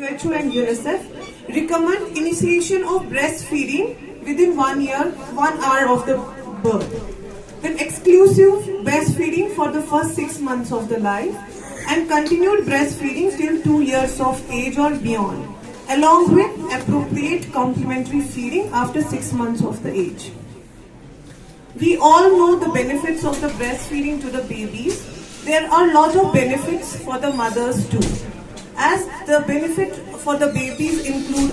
WHO and UNICEF recommend initiation of breastfeeding within 1 year, 1 hour of the birth. Then exclusive breastfeeding for the first 6 months of the life and continued breastfeeding till 2 years of age or beyond, along with appropriate complementary feeding after 6 months of the age. We all know the benefits of the breastfeeding to the babies. There are a lot of benefits for the mothers too. As the benefit for the babies include,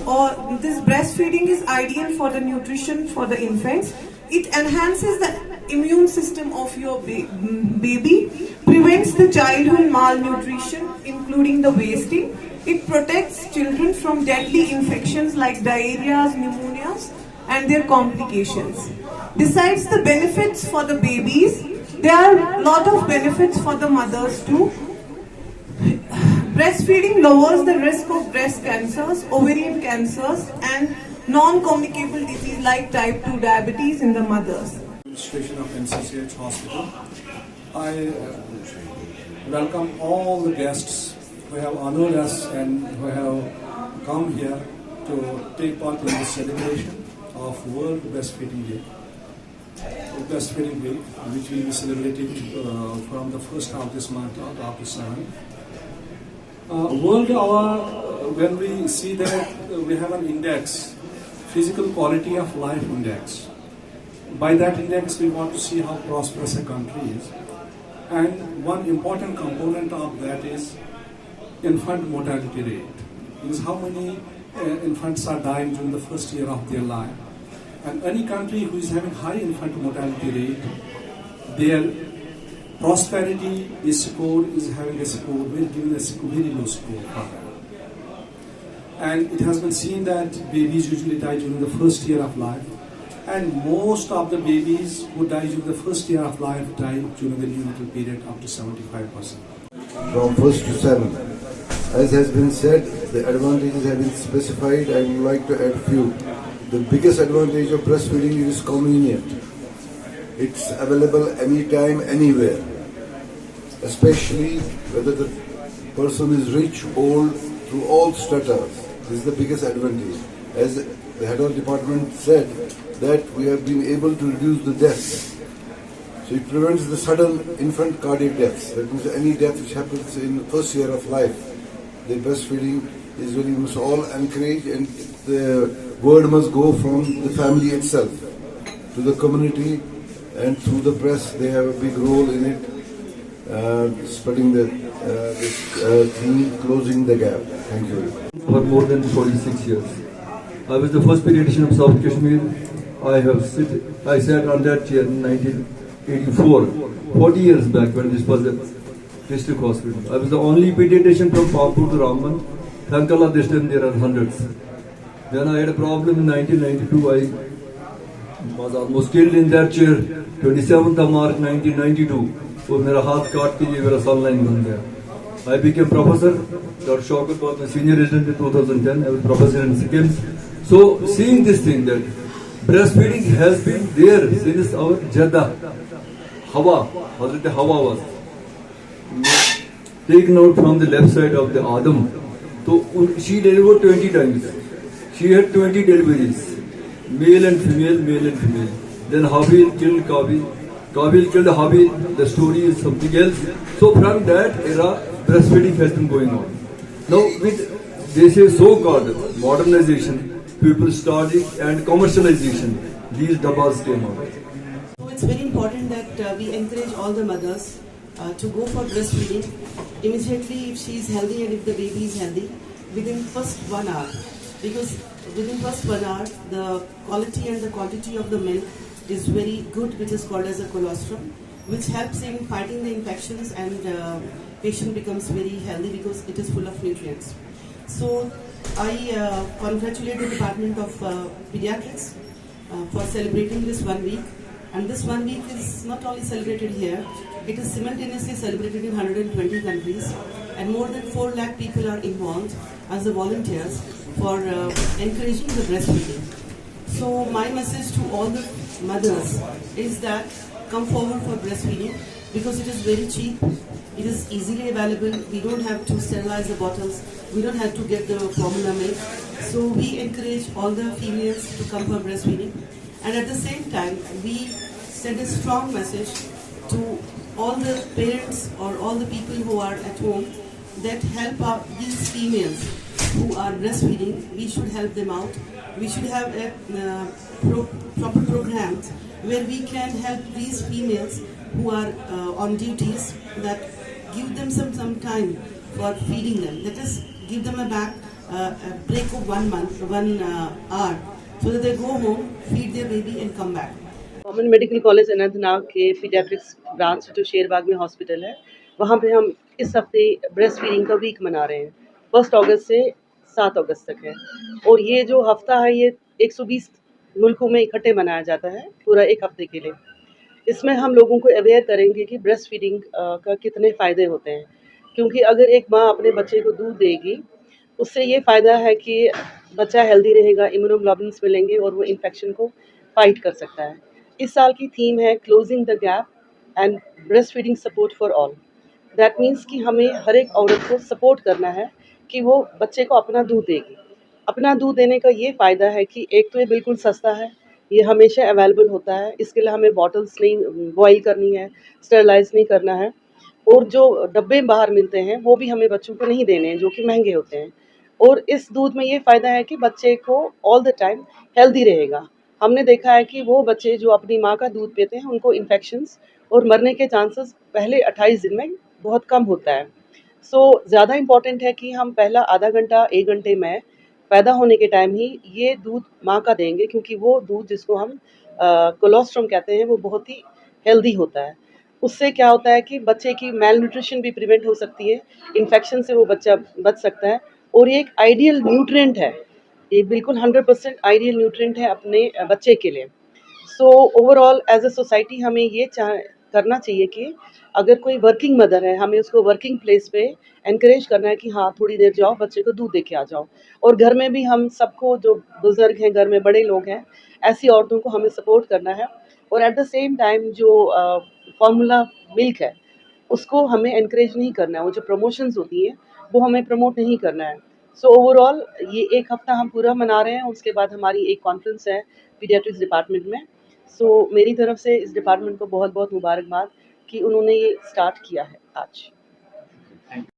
this breastfeeding is ideal for the nutrition for the infants. It enhances the immune system of your baby, prevents the childhood malnutrition including the wasting. It protects children from deadly infections like diarrhea, pneumonias and their complications. Besides the benefits for the babies, there are a lot of benefits for the mothers too. Breastfeeding lowers the risk of breast cancers, ovarian cancers and non-communicable disease like type 2 diabetes in the mothers. Administration of NCCH Hospital. I welcome all the guests who have honored us and who have come here to take part in this celebration of World Breastfeeding Day. Breastfeeding Week, which will be celebrated from the first half of this month up to 7th. When we see that we have an index, physical quality of life index. By that index, we want to see how prosperous a country is. And one important component of that is infant mortality rate. It is how many infants are dying during the first year of their life. And any country who is having high infant mortality rate, their prosperity is having a score, we're given a very low score for that. And it has been seen that babies usually die during the first year of life. And most of the babies who die during the first year of life die during the neonatal period up to 75%. From 1st to 7th. As has been said, the advantages have been specified. I would like to add few. The biggest advantage of breastfeeding is convenient. It's available anytime, anywhere. Especially whether the person is rich, old, through all stratas. This is the biggest advantage. As the head of department said, that we have been able to reduce the deaths. So it prevents the sudden infant cardiac deaths. That means any death which happens in the first year of life. The breastfeeding is really must all encourage, and the word must go from the family itself to the community, and through the press they have a big role in it, spreading this theme, closing the gap. Thank you. For more than 46 years. I was the first pediatrician of South Kashmir. I sat on that chair in 1984, 40 years back when this was a district hospital. I was the only pediatrician from Pampur to Ramban. Thank Allah, this time there are hundreds. Then I had a problem in 1992. I was almost killed in that chair. 27th of March 1992. So मेरा हाथ काट के ये मेरा sunline बन गया. I became professor. Dr. Shaukat was my senior resident in 2010. I was professor in SIKIMS. So seeing this thing that breastfeeding has been there since our Jadda. Hawa, Hazrat Hawa was taken out from the left side of the Adam. So she delivered 20 times. She had 20 deliveries, male and female, male and female. Then Habil killed Qabil. Qabil killed Habil. The story is something else. So from that era, breastfeeding has been going on. Now with they say so-called modernization, people starting and commercialization, these dabbas came out. So it's very important that we encourage all the mothers to go for breastfeeding immediately if she is healthy and if the baby is healthy within first 1 hour, because within first 1 hour the quality and the quantity of the milk is very good, which is called as a colostrum, which helps in fighting the infections, and patient becomes very healthy because it is full of nutrients. So I congratulate the Department of Pediatrics for celebrating this 1 week. And this 1 week is not only celebrated here, it is simultaneously celebrated in 120 countries, and more than 4 lakh people are involved as the volunteers for encouraging the breastfeeding. So my message to all the mothers is that come forward for breastfeeding. because it is very cheap, it is easily available, we don't have to sterilize the bottles, we don't have to get the formula milk. So we encourage all the females to come for breastfeeding, and at the same time we send a strong message to all the parents or all the people who are at home that help out these females who are breastfeeding. We should help them out. We should have a proper programs where we can help these females who are on duties, that give them some time for feeding them. Let us give them a break of 1 month, 1 hour, so that they go home, feed their baby and come back. Government medical college Anantnag के paediatrics branch जो शेरबाग में hospital है, वहाँ पे हम इस हफ्ते breast feeding का वीक मना रहे हैं। 1 अगस्त से 7 अगस्त तक है, और ये जो हफ्ता है ये 120 मुल्कों में इकट्ठे मनाया जाता है पूरा एक हफ्ते के लिए। इसमें हम लोगों को अवेयर करेंगे कि ब्रेस्ट फीडिंग का कितने फ़ायदे होते हैं, क्योंकि अगर एक माँ अपने बच्चे को दूध देगी, उससे ये फ़ायदा है कि बच्चा हेल्दी रहेगा, इम्यूनोग्लोबुलिन्स मिलेंगे और वो इन्फेक्शन को फाइट कर सकता है। इस साल की थीम है closing the gap and breast feeding support for all. That means कि हमें हर एक औरत को सपोर्ट करना है कि वो बच्चे को अपना दूध देगी। अपना दूध देने का ये फ़ायदा है कि एक तो ये बिल्कुल सस्ता है, ये हमेशा अवेलेबल होता है, इसके लिए हमें बॉटल्स नहीं बॉयल करनी है, स्टरलाइज नहीं करना है, और जो डब्बे बाहर मिलते हैं वो भी हमें बच्चों को नहीं देने हैं जो कि महंगे होते हैं। और इस दूध में ये फ़ायदा है कि बच्चे को ऑल द टाइम हेल्दी रहेगा। हमने देखा है कि वो बच्चे जो अपनी माँ का दूध पीते हैं उनको इन्फेक्शंस और मरने के चांसेस पहले 28 दिन में बहुत कम होता है। सो ज़्यादा इम्पॉर्टेंट है कि हम पहला आधा घंटा 1 घंटे में पैदा होने के टाइम ही ये दूध माँ का देंगे, क्योंकि वो दूध जिसको हम कोलोस्ट्रम कहते हैं वो बहुत ही हेल्दी होता है। उससे क्या होता है कि बच्चे की मेल न्यूट्रिशन भी प्रिवेंट हो सकती है, इन्फेक्शन से वो बच्चा बच सकता है, और ये एक आइडियल न्यूट्रिएंट है, ये बिल्कुल 100% आइडियल न्यूट्रिएंट है अपने बच्चे के लिए। So overall as a society हमें ये करना चाहिए कि अगर कोई वर्किंग मदर है, हमें उसको वर्किंग प्लेस पे एनकरेज करना है कि हाँ थोड़ी देर जाओ, बच्चे को दूध दे के आ जाओ। और घर में भी हम सबको, जो बुज़ुर्ग हैं, घर में बड़े लोग हैं, ऐसी औरतों को हमें सपोर्ट करना है। और एट द सेम टाइम जो फार्मूला मिल्क है उसको हमें एनकरेज नहीं करना है, वो जो प्रमोशंस होती हैं वो हमें प्रमोट नहीं करना है। सो ओवरऑल ये एक हफ्ता हम पूरा मना रहे हैं, उसके बाद हमारी एक कॉन्फ्रेंस है पीडियाट्रिक्स डिपार्टमेंट में। सो मेरी तरफ से इस डिपार्टमेंट को बहुत बहुत मुबारकबाद कि उन्होंने ये स्टार्ट किया है आज।